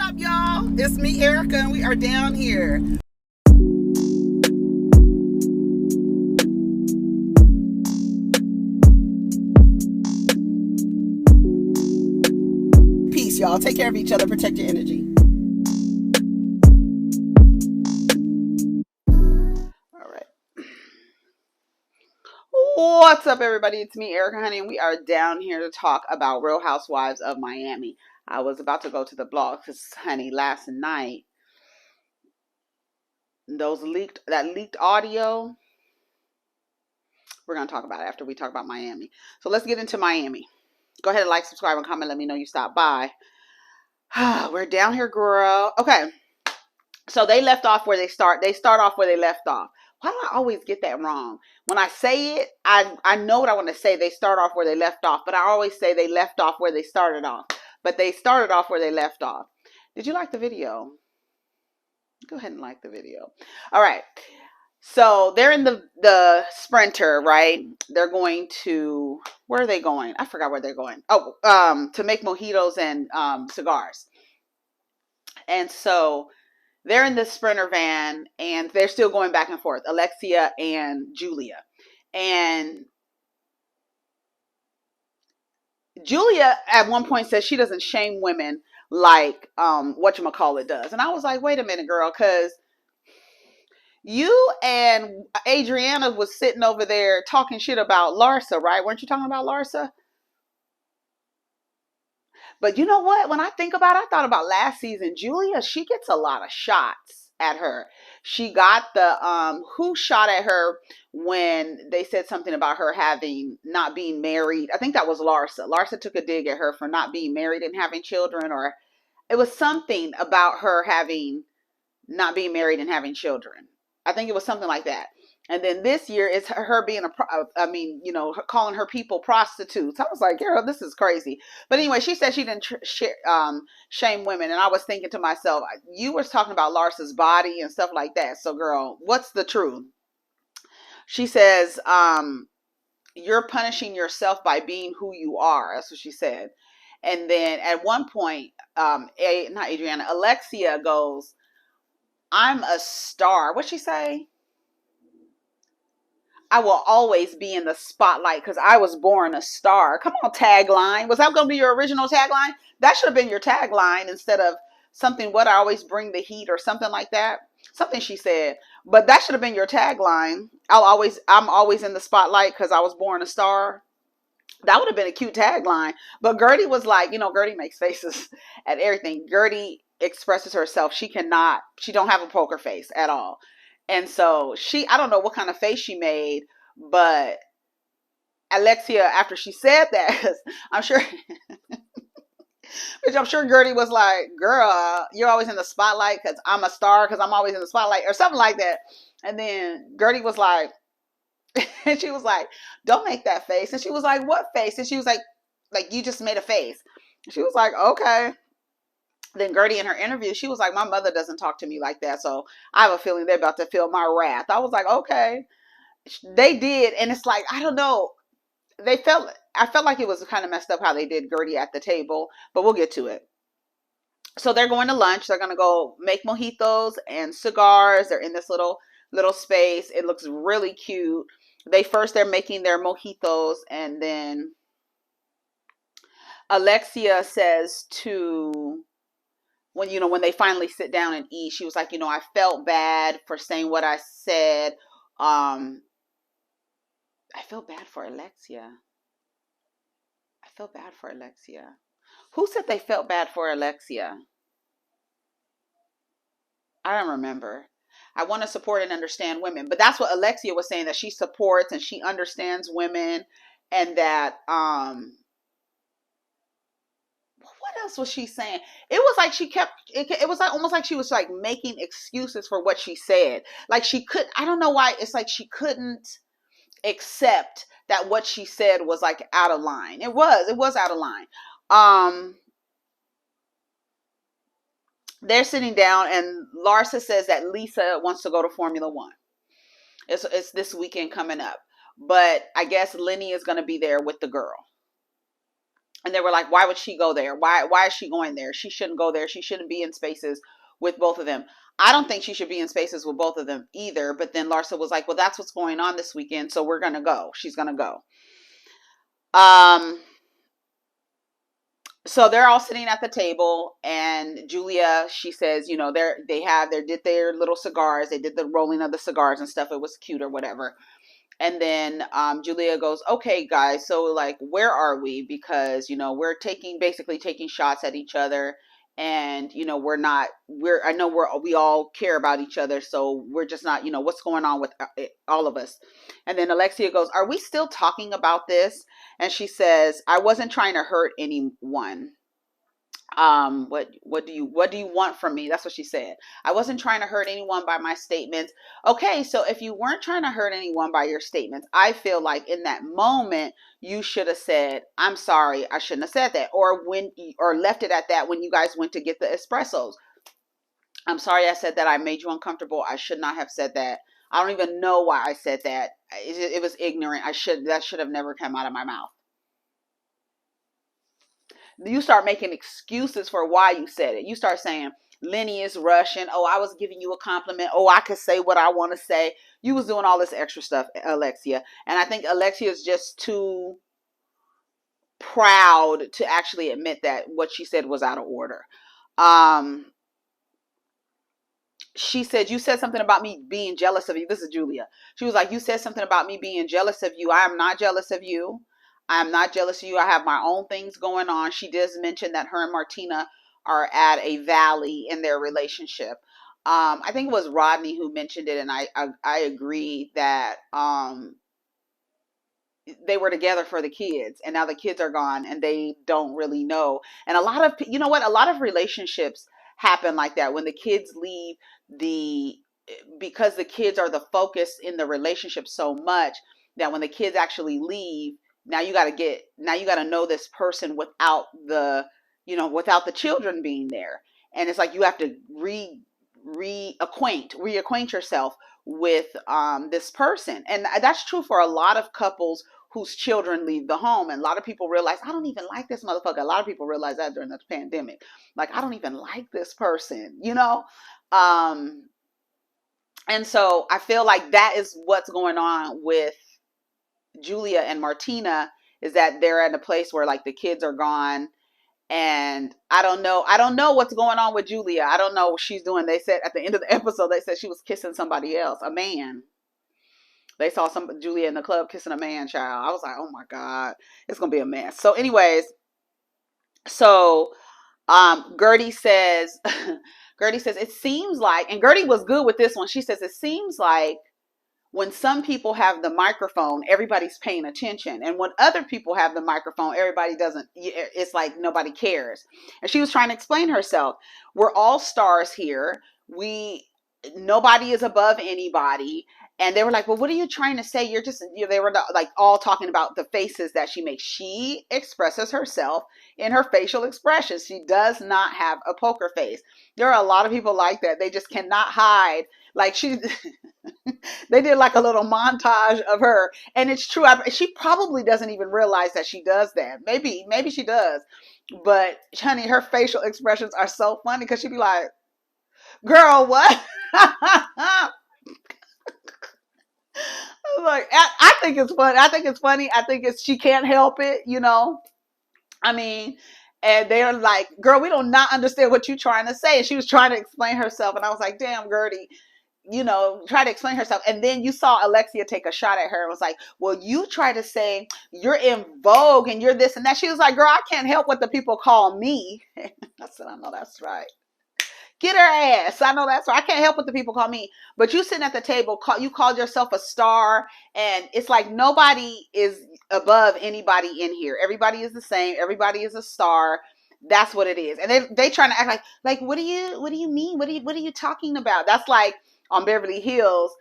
up, y'all? It's me, Erica, and we are down here. Peace, y'all. Take care of each other. Protect your energy. All right. What's up, everybody? It's me, Erica, honey, and we are down here to talk about Real Housewives of Miami. I was about to go to the blog because, honey, last night, that leaked audio, we're going to talk about it after we talk about Miami. So let's get into Miami. Go ahead and like, subscribe, and comment. Let me know you stopped by. We're down here, girl. Okay. So they left off where they start. They start off where they left off. Why do I always get that wrong? When I say it, I know what I want to say. They start off where they left off. But I always say they left off where they started off. But they started off where they left off. Did you like the video? Go ahead and like the video. All right. So they're in the Sprinter, right? They're going to, where are they going? I forgot where they're going. Oh, to make mojitos and cigars. And so they're in the Sprinter van and they're still going back and forth, Alexia and Julia. And Julia at one point says she doesn't shame women like whatchamacallit does. And I was like, wait a minute, girl, because you and Adriana was sitting over there talking shit about Larsa, right? Weren't you talking about Larsa? But you know what? When I think about it, I thought about last season. Julia, she gets a lot of shots at her. She got the who shot at her when they said something about her not being married. I think that was Larsa. Larsa took a dig at her for not being married and having children, or it was something about her not being married and having children. I think it was something like that. And then this year it's her being calling her people prostitutes. I was like, girl, this is crazy. But anyway, she said she didn't shame women. And I was thinking to myself, you were talking about Larsa's body and stuff like that. So girl, what's the truth? She says, you're punishing yourself by being who you are. That's what she said. And then at one point, not Adriana, Alexia goes, I'm a star. What'd she say? I will always be in the spotlight because I was born a star. Come on, tagline. Was that going to be your original tagline? That should have been your tagline instead of something, what I always bring the heat or something like that. Something she said. But that should have been your tagline. I'm always in the spotlight because I was born a star. That would have been a cute tagline. But Guerdy was like, Guerdy makes faces at everything. Guerdy expresses herself. She don't have a poker face at all. And so I don't know what kind of face she made, but Alexia, after she said that, I'm sure Guerdy was like, girl, you're always in the spotlight because I'm a star because I'm always in the spotlight or something like that. And then Guerdy was like, and she was like, don't make that face. And she was like, what face? And she was like, you just made a face. She was like, okay. Then Guerdy in her interview, she was like, my mother doesn't talk to me like that. So I have a feeling they're about to feel my wrath. I was like, okay. They did. And it's like, I don't know. I felt like it was kind of messed up how they did Guerdy at the table, but we'll get to it. So they're going to lunch. They're going to go make mojitos and cigars. They're in this little space. It looks really cute. They're making their mojitos, and then Alexia says to, when they finally sit down and eat, she was like, I felt bad for saying what I said. I felt bad for Alexia. Who said they felt bad for Alexia? I don't remember. I want to support and understand women. But that's what Alexia was saying, that she supports and she understands women, and that, what else was she saying? It was like it was like almost like she was like making excuses for what she said. Like I don't know why, it's like she couldn't accept that what she said was like out of line. It was out of line. They're sitting down and Larsa says that Lisa wants to go to Formula One. It's this weekend coming up. But I guess Lenny is going to be there with the girl. And they were like, why would she go there? Why is she going there? She shouldn't go there. She shouldn't be in spaces with both of them. I don't think she should be in spaces with both of them either. But then Larsa was like, well, that's what's going on this weekend, so we're gonna go. She's gonna go. Um, so they're all sitting at the table, and Julia, she says, they did their little cigars, they did the rolling of the cigars and stuff. It was cute or whatever. And then Julia goes, okay, guys, so like, where are we? Because, we're basically taking shots at each other. And, I know we all care about each other. So we're just not, what's going on with all of us. And then Alexia goes, are we still talking about this? And she says, I wasn't trying to hurt anyone. What do you want from me? That's what she said. I wasn't trying to hurt anyone by my statements. Okay, so if you weren't trying to hurt anyone by your statements, I feel like in that moment you should have said, I'm sorry, I shouldn't have said that, or left it at that when you guys went to get the espressos. I'm sorry I said that. I made you uncomfortable. I should not have said that. I don't even know why I said that. It was ignorant. That should have never come out of my mouth. You start making excuses for why you said it. You start saying, Lenny is Russian. Oh, I was giving you a compliment. Oh, I could say what I want to say. You was doing all this extra stuff, Alexia. And I think Alexia is just too proud to actually admit that what she said was out of order. She said, you said something about me being jealous of you. This is Julia. She was like, you said something about me being jealous of you. I am not jealous of you. I'm not jealous of you. I have my own things going on. She does mention that her and Martina are at a valley in their relationship. I think it was Rodney who mentioned it, and I agree that they were together for the kids, and now the kids are gone, and they don't really know. And a lot of relationships happen like that when the kids leave, because the kids are the focus in the relationship so much that when the kids actually leave, now you got to know this person without the children being there. And it's like you have to reacquaint yourself with this person. And that's true for a lot of couples whose children leave the home. And a lot of people realize, I don't even like this motherfucker. A lot of people realize that during the pandemic. Like, I don't even like this person, and so I feel like that is what's going on with Julia and Martina, is that they're at a place where like the kids are gone, and I don't know what's going on with Julia. I don't know what she's doing. They said at the end of the episode, they said she was kissing somebody else, a man. They saw Julia in the club kissing a man, child. I was like, oh my God, it's gonna be a mess. So anyways, Guerdy says it seems like, and Guerdy was good with this one. She says it seems like when some people have the microphone, everybody's paying attention. And when other people have the microphone, everybody doesn't. It's like nobody cares. And she was trying to explain herself. We're all stars here. Nobody is above anybody. And they were like, well, what are you trying to say? They were like all talking about the faces that she makes. She expresses herself in her facial expressions. She does not have a poker face. There are a lot of people like that. They just cannot hide. Like they did like a little montage of her. And it's true. She probably doesn't even realize that she does that. Maybe she does. But honey, her facial expressions are so funny because she'd be like, girl, what? Like, I think it's funny. I think she can't help it, I mean, and they're like, girl, we do not understand what you're trying to say. And she was trying to explain herself. And I was like, damn, Guerdy, try to explain herself. And then you saw Alexia take a shot at her and was like, well, you try to say you're in vogue and you're this and that. She was like, girl, I can't help what the people call me. I said, I know that's right. Get her ass. I know that's right. I can't help what the people call me. But you sitting at the table, you called yourself a star. And it's like nobody is above anybody in here. Everybody is the same. Everybody is a star. That's what it is. And they trying to act like what do you mean? What are you talking about? That's like on Beverly Hills,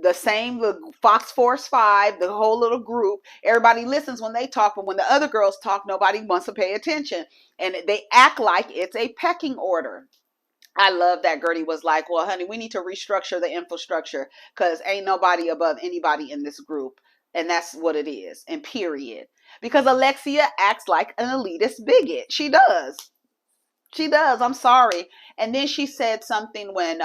the same, the Fox Force 5, the whole little group. Everybody listens when they talk, but when the other girls talk, nobody wants to pay attention. And they act like it's a pecking order. I love that Guerdy was like, well, honey, we need to restructure the infrastructure because ain't nobody above anybody in this group. And that's what it is. And period. Because Alexia acts like an elitist bigot. She does. She does. I'm sorry. And then she said something when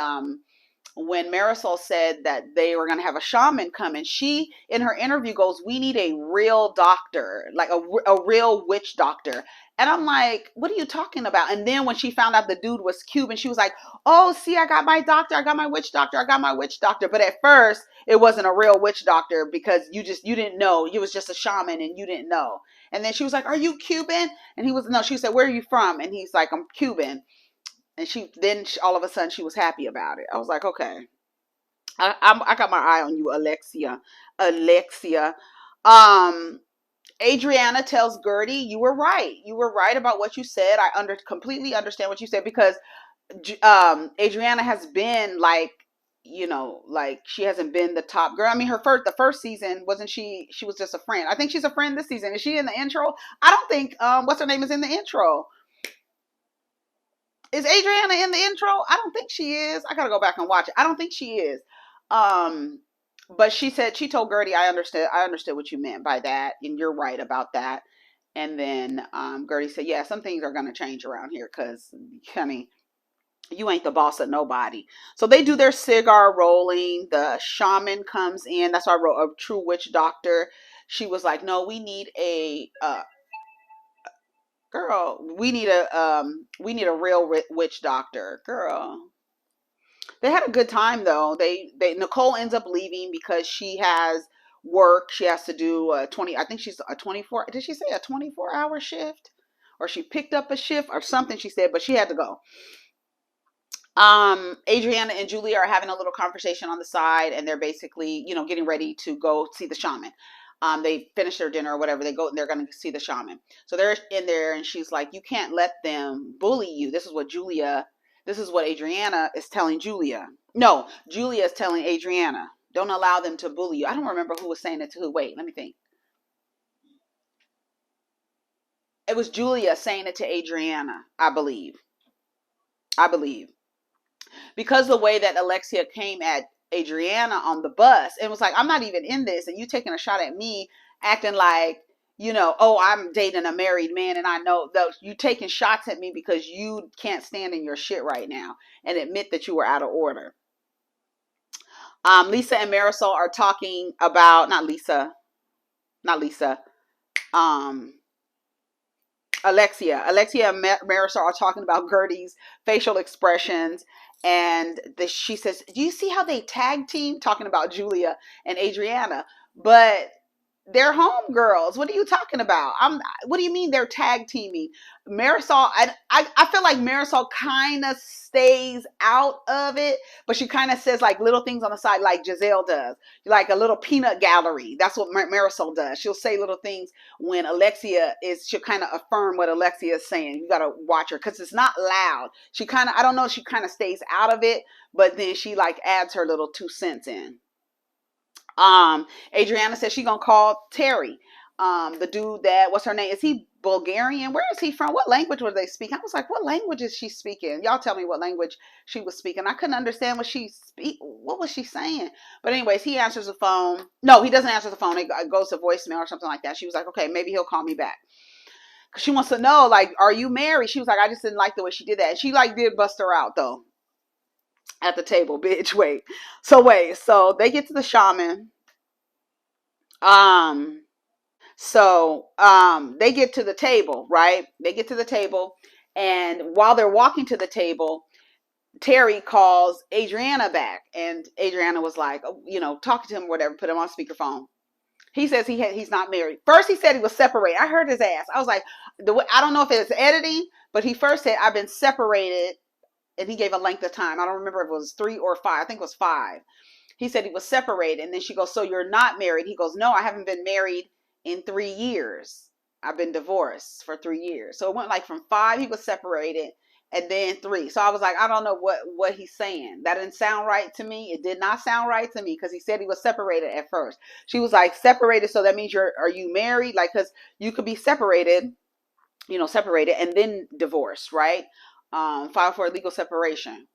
Marisol said that they were going to have a shaman come, and she in her interview goes, we need a real doctor, like a real witch doctor. And I'm like, what are you talking about? And then when she found out the dude was Cuban, she was like, oh, see, I got my doctor, I got my witch doctor, I got my witch doctor. But at first it wasn't a real witch doctor because you didn't know. It was just a shaman and you didn't know. And then she was like, are you Cuban? And he was, no. She said, where are you from? And he's like, I'm Cuban. And all of a sudden she was happy about it. I was like, okay, I got my eye on you, Alexia. Alexia. Um, Adriana tells Guerdy, you were right. You were right about what you said. I completely understand what you said, because Adriana has been like, like she hasn't been the top girl. I mean, the first season, wasn't she? She was just a friend. I think she's a friend this season. Is she in the intro? I don't think what's her name is in the intro. Is Adriana in the intro? I don't think she is. I gotta go back and watch it. I don't think she is. Um, but she told Guerdy, I understood what you meant by that, and you're right about that. And then Guerdy said, yeah, some things are gonna change around here, because, honey, you ain't the boss of nobody. So they do their cigar rolling. The shaman comes in. That's why I wrote a true witch doctor. She was like, no, we need a girl. We need a real witch doctor, girl. They had a good time though. They Nicole ends up leaving because she has work. She has to do a 20. I think she's a 24. Did she say a 24-hour shift? Or she picked up a shift or something, she said, but she had to go. Adriana and Julia are having a little conversation on the side, and they're basically, getting ready to go see the shaman. They finish their dinner or whatever. They go and they're going to see the shaman. So they're in there, and she's like, you can't let them bully you. This is what Adriana is telling Julia. No, Julia is telling Adriana, don't allow them to bully you. I don't remember who was saying it to who. Wait, let me think. It was Julia saying it to Adriana, I believe. Because the way that Alexia came at Adriana on the bus and was like, I'm not even in this, and you taking a shot at me, acting like, oh, I'm dating a married man, and I know those, you taking shots at me because you can't stand in your shit right now and admit that you were out of order. Lisa and Marisol are talking about, not Lisa, um, Alexia and Marisol are talking about Guerdy's facial expressions, and she says, do you see how they tag team, talking about Julia and Adriana, but they're home girls. What are you talking about? What do you mean they're tag teaming? Marisol, I feel like Marisol kind of stays out of it, but she kind of says like little things on the side, like Giselle does, like a little peanut gallery. That's what Marisol does. She'll say little things when she'll kind of affirm what Alexia is saying. You got to watch her because it's not loud. I don't know, she kind of stays out of it, but then she like adds her little 2 cents in. Adriana says she's gonna call Terry. The dude that, what's her name? Is he Bulgarian? Where is he from? What language was they speaking? I was like, what language is she speaking? Y'all tell me what language she was speaking. I couldn't understand what was she saying? But anyways, he answers the phone. No, he doesn't answer the phone. It goes to voicemail or something like that. She was like, okay, maybe he'll call me back. Cause she wants to know, like, are you married? She was like, I just didn't like the way she did that. And she like did bust her out though. At the table, bitch. Wait. So they get to the shaman. They get to the table, right? They get to the table, and while they're walking to the table, Terry calls Adriana back, and Adriana was like, talking to him or whatever, put him on speakerphone. He says he's not married. First he said he was separated. I heard his ass. I was like, I don't know if it's editing, but he first said, I've been separated, and he gave a length of time. I don't remember if it was 3 or 5. I think it was 5. He said he was separated, and then she goes, so you're not married? He goes, no, I haven't been married in 3 years. I've been divorced for 3 years. So it went like from 5, he was separated, and then 3. So I was like, I don't know what he's saying. That didn't sound right to me. It did not sound right to me, because he said he was separated at first. She was like, separated, so that means are you married? Like, because you could be separated, and then divorced, right? File for legal separation.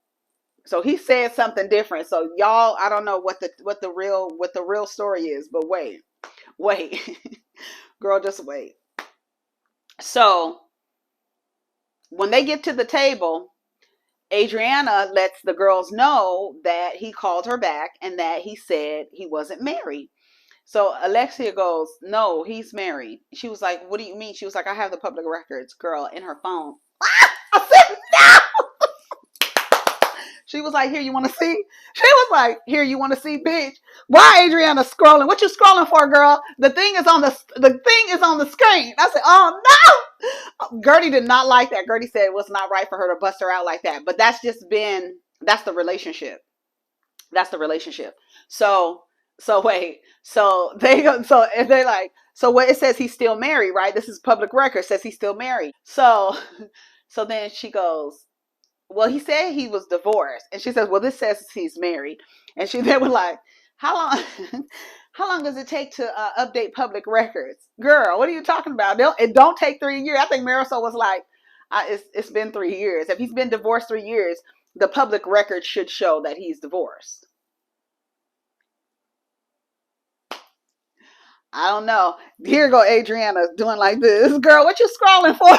So he said something different. So y'all, I don't know what the real story is, but wait. Wait. Girl, just wait. So when they get to the table, Adriana lets the girls know that he called her back and that he said he wasn't married. So Alexia goes, no, he's married. She was like, what do you mean? She was like, I have the public records, girl, in her phone. I said, no. She was like, here, you want to see? She was like, here, you want to see, bitch? Why Adriana scrolling? What you scrolling for, girl? The thing is on the screen. I said, oh no. Guerdy did not like that. Guerdy said it was not right for her to bust her out like that. But that's the relationship. That's the relationship. So wait. So they go. So if they like. So what it says he's still married, right? This is public record. It says he's still married. So then she goes, well, he said he was divorced, and she says, well, this says he's married, and they were like, how long? How long does it take to update public records, girl? What are you talking about? It don't take 3 years. I think Marisol was like, it's been 3 years. If he's been divorced 3 years, the public record should show that he's divorced. I don't know. Here go Adriana doing like this. Girl, what you scrolling for?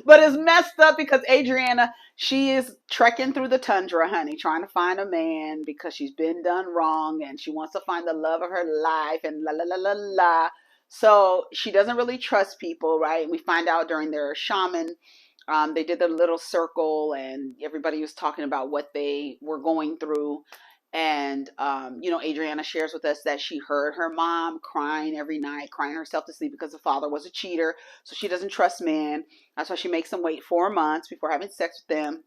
But it's messed up because Adriana, she is trekking through the tundra, honey, trying to find a man because she's been done wrong and she wants to find the love of her life and la la la la la. So she doesn't really trust people, right? We find out during their shaman, they did the little circle and everybody was talking about what they were going through. And, Adriana shares with us that she heard her mom crying every night, crying herself to sleep because the father was a cheater. So she doesn't trust men. That's why she makes them wait 4 months before having sex with them.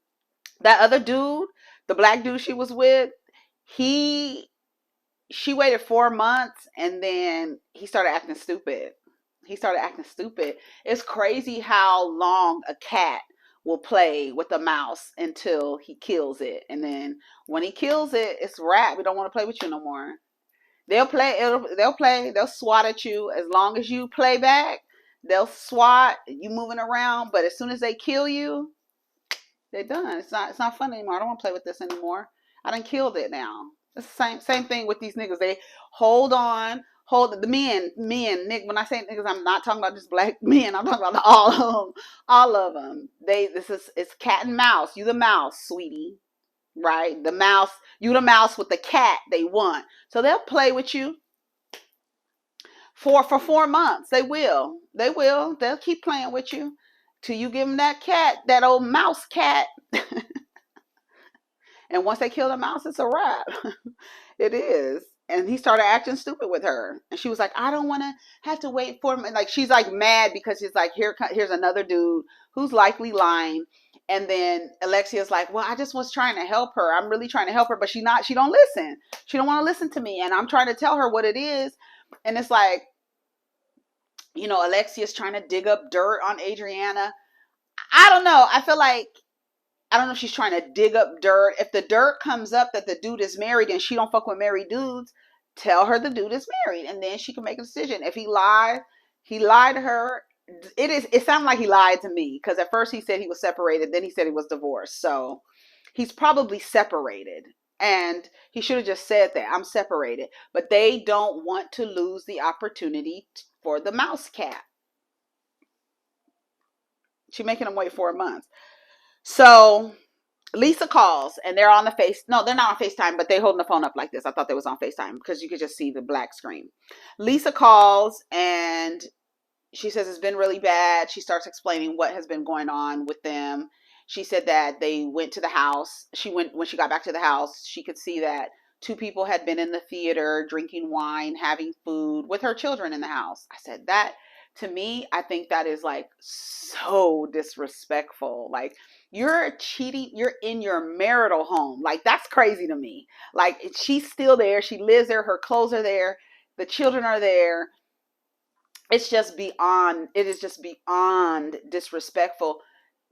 That other dude, the black dude she was with, she waited 4 months and then he started acting stupid. It's crazy how long a cat will play with a mouse until he kills it. And then when he kills it, it's wrap. We don't want to play with you no more. They'll swat at you as long as you play back. They'll swat, you moving around, but as soon as they kill you, they're done. It's not fun anymore. I don't want to play with this anymore. I done killed it now. It's the same thing with these niggas. They hold the men, Nick. When I say niggas, I'm not talking about just black men. I'm talking about all of them. It's cat and mouse. You the mouse, sweetie, right? The mouse, you the mouse with the cat they want. So they'll play with you for 4 months. They'll keep playing with you till you give them that cat, that old mouse cat. And once they kill the mouse, it's a wrap. It is. And he started acting stupid with her. And she was like, I don't want to have to wait for him. And like, she's like mad because she's like, here's another dude who's likely lying. And then Alexia's like, well, I just was trying to help her. I'm really trying to help her, but she don't listen. She don't want to listen to me. And I'm trying to tell her what it is. And it's like, Alexia's trying to dig up dirt on Adriana. I don't know. I feel like, I don't know if she's trying to dig up dirt. If the dirt comes up that the dude is married and she don't fuck with married dudes, tell her the dude is married and then she can make a decision. If he lied to her. It sounded like he lied to me because at first he said he was separated, then he said he was divorced. So he's probably separated and he should have just said that I'm separated, but they don't want to lose the opportunity for the mouse cat. She's making him wait 4 months. So Lisa calls and they're on the face. No, they're not on FaceTime, but they're holding the phone up like this. I thought they was on FaceTime because you could just see the black screen. Lisa calls and she says it's been really bad. She starts explaining what has been going on with them. She said that they went to the house. When she got back to the house, she could see that 2 people had been in the theater, drinking wine, having food with her children in the house. I said that. To me, I think that is like so disrespectful. Like, you're cheating, you're in your marital home. Like, that's crazy to me. Like, she's still there. She lives there. Her clothes are there. The children are there. It is just beyond disrespectful.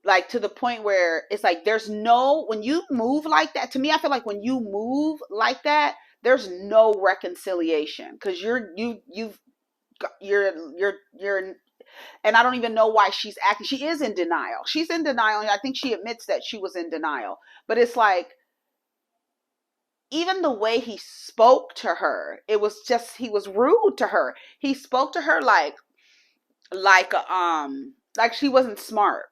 Like, to the point where it's like, when you move like that, to me, I feel like when you move like that, there's no reconciliation. Cause and I don't even know why she's acting. She is in denial. She's in denial. And I think she admits that she was in denial, but it's like, even the way he spoke to her, it was just, he was rude to her. He spoke to her like she wasn't smart.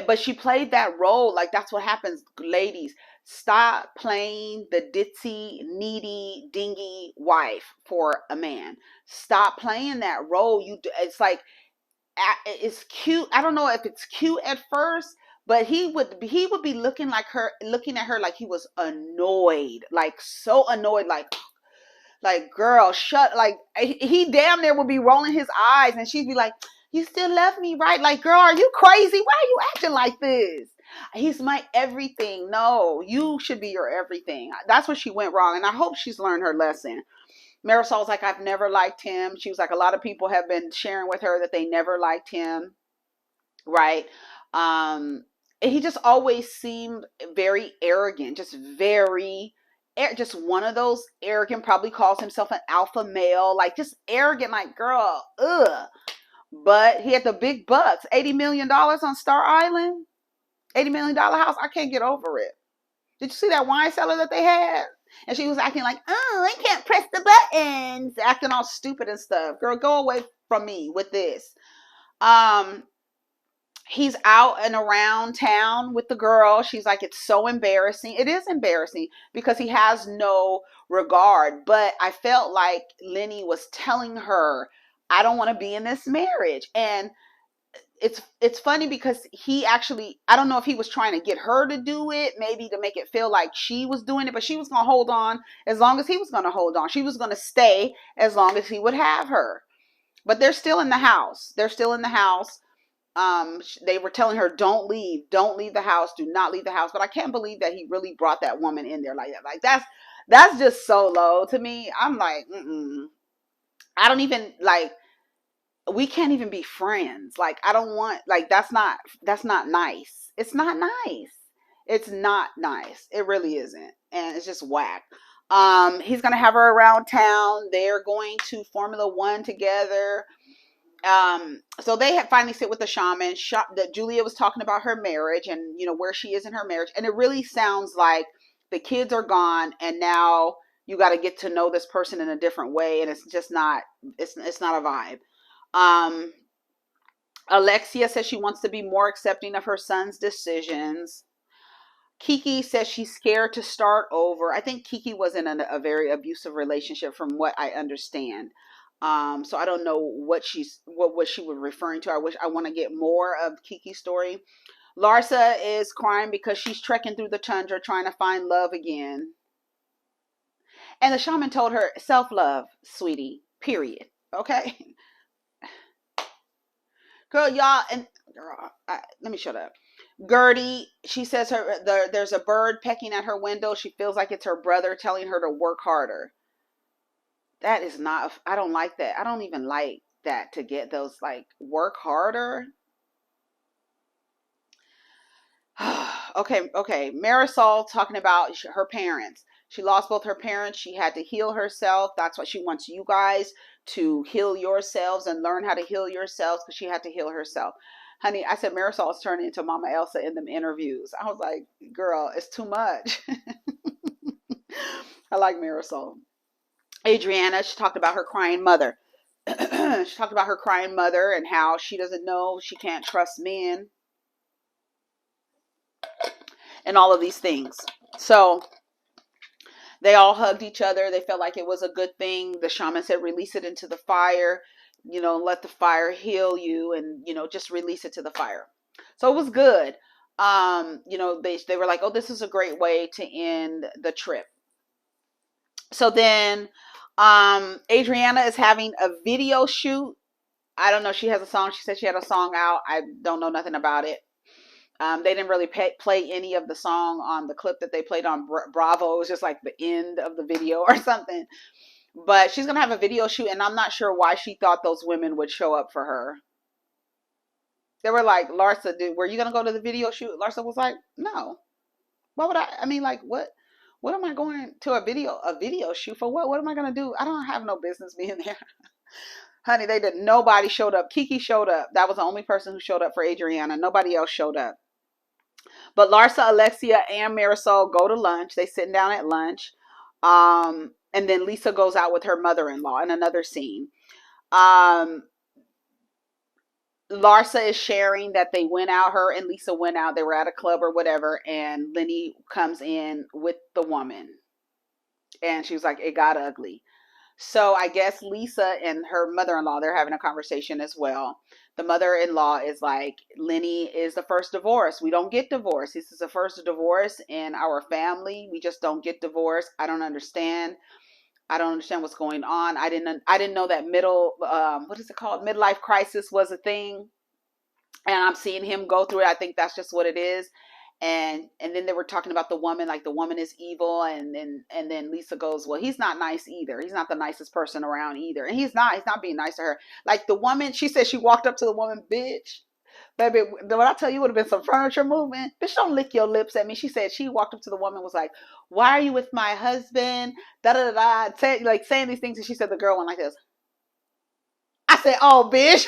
But she played that role. Like, that's what happens, ladies. Stop playing the ditzy, needy, dingy wife for a man. Stop playing that role. It's like, it's cute. I don't know if it's cute at first, but he would be looking at her like he was annoyed, like so annoyed, like, girl, shut, like, he damn near would be rolling his eyes, and she'd be like, you still love me, right? Like, girl, are you crazy? Why are you acting like this? He's my everything. No, you should be your everything. That's where she went wrong, and I hope she's learned her lesson. Marisol's like, I've never liked him. She was like, a lot of people have been sharing with her that they never liked him, right? He just always seemed very arrogant, just one of those arrogant, probably calls himself an alpha male, like just arrogant, like, girl, ugh. But he had the big bucks, $80 million on Star Island, $80 million house. I can't get over it. Did you see that wine cellar that they had? And she was acting like, oh, I can't press the buttons, acting all stupid and stuff. Girl, go away from me with this. He's out and around town with the girl. She's like, it's so embarrassing. It is embarrassing because he has no regard. But I felt like Lenny was telling her, I don't want to be in this marriage. And it's funny because he actually, I don't know if he was trying to get her to do it, maybe to make it feel like she was doing it, but she was going to hold on as long as he was going to hold on. She was going to stay as long as he would have her. But they're still in the house. They were telling her, don't leave the house, do not leave the house. But I can't believe that he really brought that woman in there like that. Like, that's just so low to me. I'm like, I don't even, like, we can't even be friends. Like, I don't want, like, that's not nice. It's not nice. It's not nice. It really isn't. And it's just whack. He's gonna have her around town. They're going to Formula One together. So they had finally sit with the shaman. That Julia was talking about her marriage and, you know, where she is in her marriage, and it really sounds like the kids are gone, and now you got to get to know this person in a different way, and it's just not. It's not a vibe. Alexia says she wants to be more accepting of her son's decisions. Kiki says she's scared to start over. I think Kiki was in a very abusive relationship, from what I understand. So I don't know what she was referring to. I want to get more of Kiki's story. Larsa is crying because she's trekking through the tundra trying to find love again. And the shaman told her, self-love, sweetie, period. Okay? Girl, y'all, and girl, let me shut up. Guerdy, she says there's a bird pecking at her window. She feels like it's her brother telling her to work harder. That is not, I don't like that. I don't even like that, to get those, like, work harder. Okay. Marisol talking about her parents. She lost both her parents. She had to heal herself. That's what she wants you guys to heal yourselves and learn how to heal yourselves, because she had to heal herself. Honey, I said Marisol is turning into Mama Elsa in them interviews. I was like, girl, it's too much. I like Marisol. Adriana, she talked about her crying mother. She talked about her crying mother and how she doesn't know, she can't trust men, and all of these things. So they all hugged each other. They felt like it was a good thing. The shaman said, release it into the fire, you know, let the fire heal you, and, you know, just release it to the fire. So it was good. You know, they were like, oh, this is a great way to end the trip. So then Adriana is having a video shoot. I don't know. She has a song. She said she had a song out. I don't know nothing about it. They didn't really play any of the song on the clip that they played on Bravo. It was just like the end of the video or something. But she's going to have a video shoot, and I'm not sure why she thought those women would show up for her. They were like, Larsa, were you going to go to the video shoot? Larsa was like, no. Why would I mean, like, what am I going to a video shoot for? What am I going to do? I don't have no business being there. Honey, they did. Nobody showed up. Kiki showed up. That was the only person who showed up for Adriana. Nobody else showed up. But Larsa, Alexia, and Marisol go to lunch. They sitting down at lunch. And then Lisa goes out with her mother-in-law in another scene. Larsa is sharing that they went out, her and Lisa went out, they were at a club or whatever, and Lenny comes in with the woman. And she was like, it got ugly. So I guess Lisa and her mother-in-law, they're having a conversation as well. The mother-in-law is like, Lenny is the first divorce. We don't get divorced. This is the first divorce in our family. We just don't get divorced. I don't understand. I don't understand what's going on. I didn't know that what is it called? Midlife crisis was a thing. And I'm seeing him go through it. I think that's just what it is. And then they were talking about the woman, like the woman is evil, and then Lisa goes, well, he's not nice either. He's not the nicest person around either. And he's not being nice to her. Like the woman, she said she walked up to the woman, bitch. Baby, when I tell you, would have been some furniture movement. Bitch, don't lick your lips at me. She said she walked up to the woman, was like, why are you with my husband? Da da da da. Like saying these things, and she said the girl went like this. I said, oh, bitch.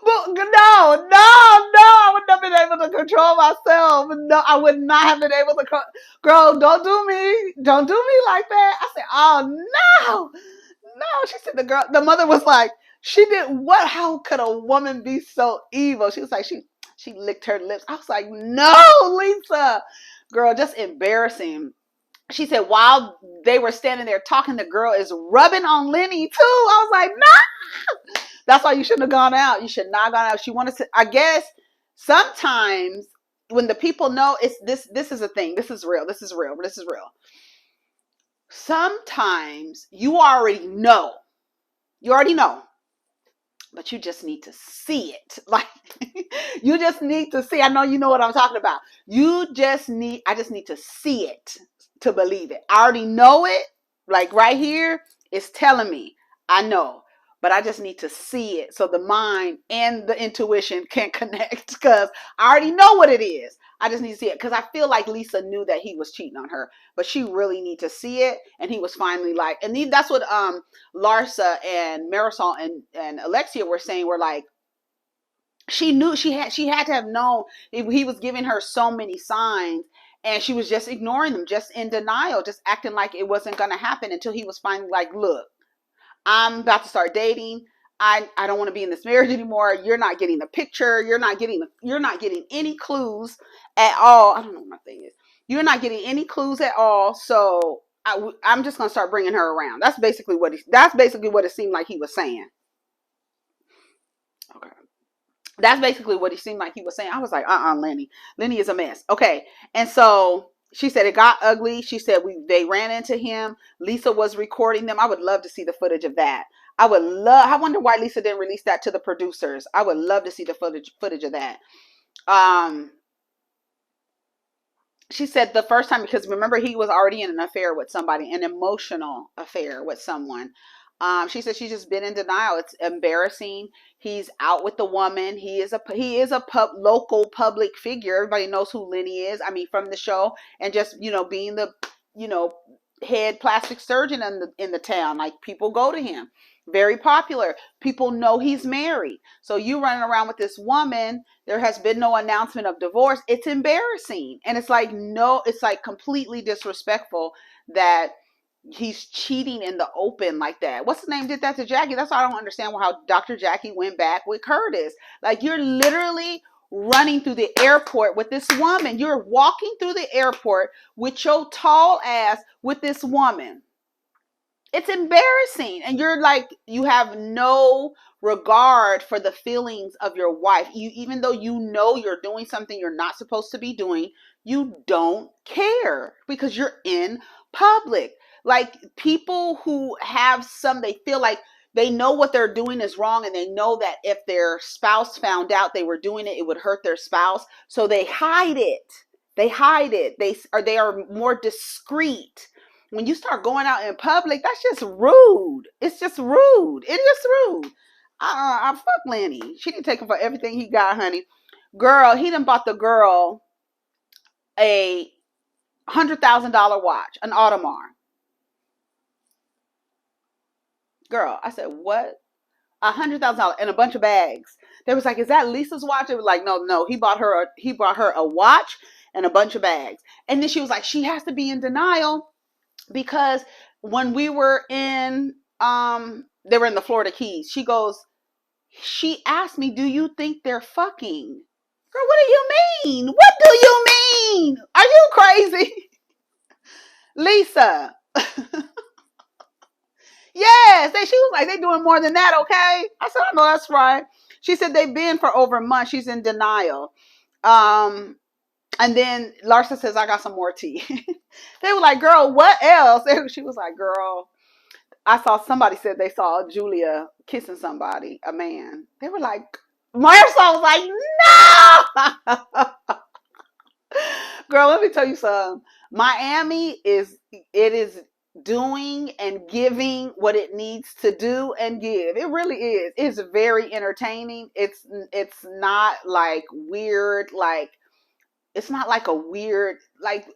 But no, I would not have been able to control myself. No, I would not have been able to. Girl, don't do me like that. I said, oh no. She said the mother was like, she did what? How could a woman be so evil? She was like, she licked her lips. I was like, no, Lisa, girl, just embarrassing. She said while they were standing there talking, the girl is rubbing on Lenny too. I was like, no. That's why you shouldn't have gone out. You should not have gone out. She wanted to, I guess sometimes when the people know it's this is a thing. This is real. Sometimes you already know, but you just need to see it. Like you just need to see. I know you know what I'm talking about. I just need to see it to believe it. I already know it. Like right here, it's telling me. I know. But I just need to see it so the mind and the intuition can connect, because I already know what it is. I just need to see it, because I feel like Lisa knew that he was cheating on her, but she really need to see it. And he was finally like, and that's what Larsa and Marisol and Alexia were saying. Were like, she knew, she had to have known. He was giving her so many signs, and she was just ignoring them, just in denial, just acting like it wasn't going to happen, until he was finally like, look, I'm about to start dating. I don't want to be in this marriage anymore. You're not getting the picture. You're not getting any clues at all. I don't know what my thing is. You're not getting any clues at all. So I'm just gonna start bringing her around. That's basically what it seemed like he was saying. Okay. That's basically what he seemed like he was saying. I was like, Lenny is a mess. Okay. And so she said it got ugly. She said they ran into him. Lisa was recording them. I would love to see the footage of that. I wonder why Lisa didn't release that to the producers. I would love to see the footage of that. She said the first time, because remember, he was already in an affair with somebody, an emotional affair with someone. She said she's just been in denial. It's embarrassing. He's out with the woman. He is a local public figure. Everybody knows who Lenny is. I mean, from the show, and just, being the, head plastic surgeon in the town. Like, people go to him. Very popular. People know he's married. So you running around with this woman. There has been no announcement of divorce. It's embarrassing. And it's like, no, it's like completely disrespectful that he's cheating in the open like that. What's his name did that to Jackie? That's why I don't understand how Dr. Jackie went back with Curtis. Like, you're literally running through the airport with this woman. You're walking through the airport with your tall ass with this woman. It's embarrassing. And you're like, you have no regard for the feelings of your wife. Even though you're doing something you're not supposed to be doing, you don't care because you're in public. Like, people who have they feel like they know what they're doing is wrong, and they know that if their spouse found out they were doing it, it would hurt their spouse. So they hide it. They are more discreet. When you start going out in public, that's just rude. It's just rude. It is rude. I fuck Lenny. She didn't take him for everything he got, honey. Girl, he done bought the girl a $100,000 watch, an Audemars. Girl, I said, what? $100,000 and a bunch of bags. They was like, is that Lisa's watch? It was like, no, he bought her a watch and a bunch of bags. And then she was like, she has to be in denial because when we were in they were in the Florida Keys. She asked me, do you think they're fucking? Girl, what do you mean? What do you mean? Are you crazy? Lisa. Yes, she was like, they doing more than that, okay? I said, I know that's right. She said they've been for over a month. She's in denial. And then Larsa says, I got some more tea. They were like, girl, what else? She was like, girl, I saw somebody said they saw Julia kissing somebody, a man. They were like, Marisol was like, no! Girl, let me tell you something. Miami is doing and giving what it needs to do and give. It really is. It's very entertaining. It's not like weird, like it's not like a weird, like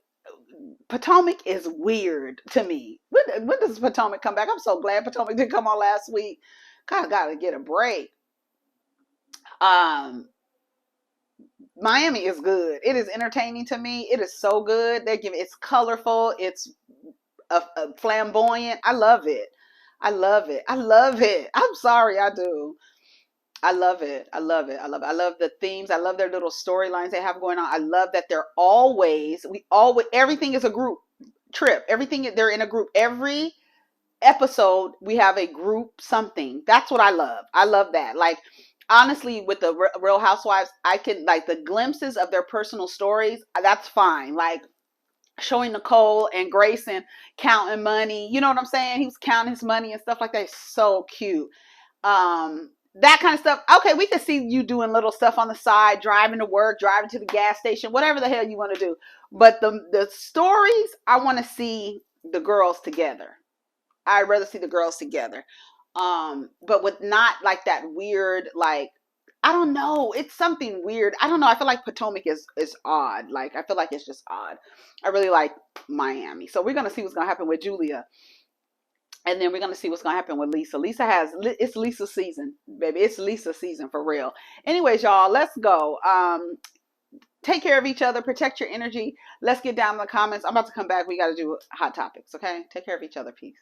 Potomac is weird to me. When does Potomac come back? I'm so glad Potomac didn't come on last week. God, gotta get a break. Miami is good. It is entertaining to me. It is so good. It's colorful. It's a flamboyant. I love it. I love it. I love it. I'm sorry, I do. I love it. I love it. I love it. I love the themes. I love their little storylines they have going on. I love that everything is a group trip. Everything, they're in a group. Every episode we have a group something. That's what I love. I love that. Like, honestly, with the Real Housewives, I can, like, the glimpses of their personal stories, that's fine. Like showing Nicole and Grayson counting money, you know what I'm saying? He was counting his money and stuff like that. It's so cute. That kind of stuff. Okay, we can see you doing little stuff on the side, driving to work, driving to the gas station, whatever the hell you want to do. But the stories, I want to see the girls together. I'd rather see the girls together. But with not like that weird, like, I don't know. It's something weird. I don't know. I feel like Potomac is odd. Like, I feel like it's just odd. I really like Miami. So we're going to see what's going to happen with Julia. And then we're going to see what's going to happen with Lisa. It's Lisa's season, baby. It's Lisa's season for real. Anyways, y'all, let's go. Take care of each other. Protect your energy. Let's get down in the comments. I'm about to come back. We got to do hot topics, okay? Take care of each other. Peace.